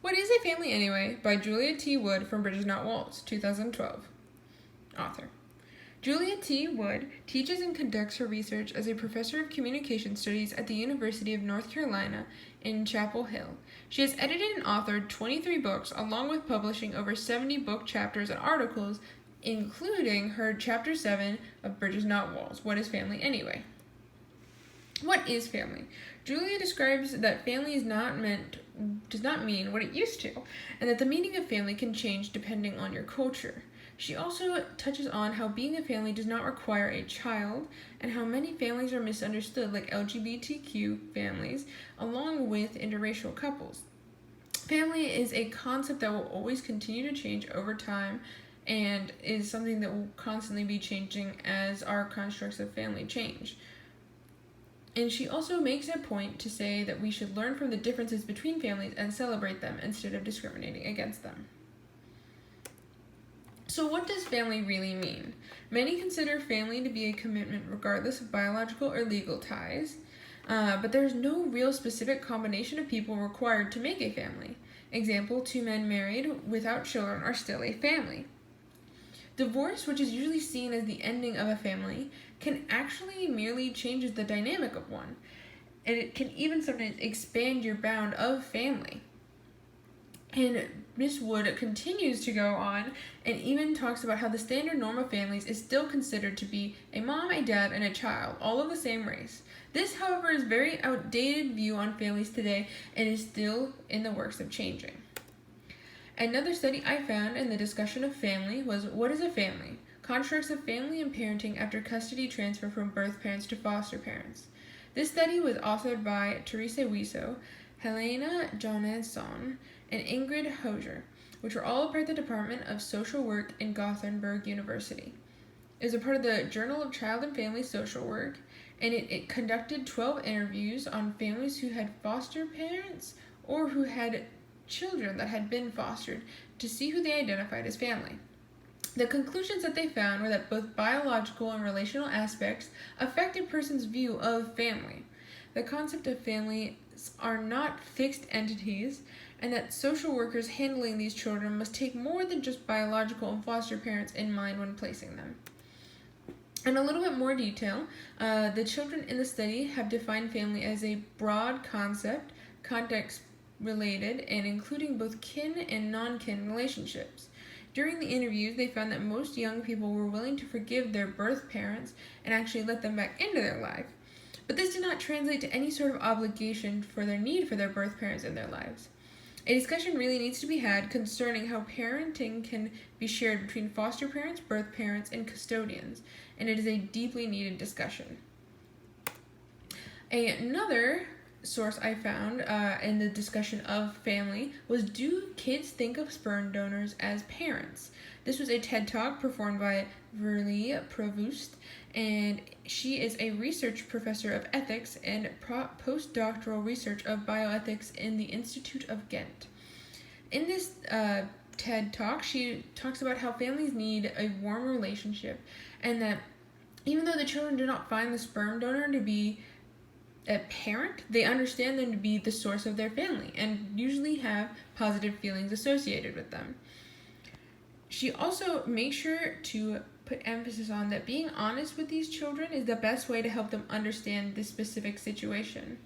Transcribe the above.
What is a Family Anyway? By Julia T. Wood from Bridges Not Walls, 2012. Author. Julia T. Wood teaches and conducts her research as a professor of communication studies at the University of North Carolina in Chapel Hill. She has edited and authored 23 books, along with publishing over 70 book chapters and articles, including her Chapter 7 of Bridges Not Walls, What is Family Anyway? What is family? Julia describes that family does not mean what it used to, and that the meaning of family can change depending on your culture. She also touches on how being a family does not require a child, and how many families are misunderstood, like LGBTQ families, along with interracial couples. Family is a concept that will always continue to change over time, and is something that will constantly be changing as our constructs of family change. And she also makes a point to say that we should learn from the differences between families and celebrate them instead of discriminating against them. So what does family really mean? Many consider family to be a commitment regardless of biological or legal ties, but there's no real specific combination of people required to make a family. Example, 2 men married without children are still a family. Divorce, which is usually seen as the ending of a family, can actually merely change the dynamic of one, and it can even sometimes expand your bound of family. And Miss Wood continues to go on and even talks about how the standard norm of families is still considered to be a mom, a dad, and a child, all of the same race. This, however, is a very outdated view on families today and is still in the works of changing. Another study I found in the discussion of family was What is a Family? Constructs of Family and Parenting After Custody Transfer from Birth Parents to Foster Parents. This study was authored by Teresa Wiso, Helena Johansson, and Ingrid Hosier, which were all a part of the Department of Social Work in Gothenburg University. It was a part of the Journal of Child and Family Social Work, and it conducted 12 interviews on families who had foster parents or who had children that had been fostered to see who they identified as family. The conclusions that they found were that both biological and relational aspects affect a person's view of family. The concept of families are not fixed entities, and that social workers handling these children must take more than just biological and foster parents in mind when placing them. In a little bit more detail, the children in the study have defined family as a broad concept, context related, and including both kin and non-kin relationships. During the interviews, they found that most young people were willing to forgive their birth parents and actually let them back into their life. But this did not translate to any sort of obligation for their need for their birth parents in their lives. A discussion really needs to be had concerning how parenting can be shared between foster parents, birth parents, and custodians, and it is a deeply needed discussion. Another source I found in the discussion of family was Do Kids Think of Sperm Donors as Parents? This was a TED Talk performed by Verlie Provost, and she is a research professor of ethics and postdoctoral research of bioethics in the Institute of Ghent. In this TED Talk, she talks about how families need a warm relationship, and that even though the children do not find the sperm donor to be a parent, they understand them to be the source of their family and usually have positive feelings associated with them. She also makes sure to put emphasis on that being honest with these children is the best way to help them understand this specific situation.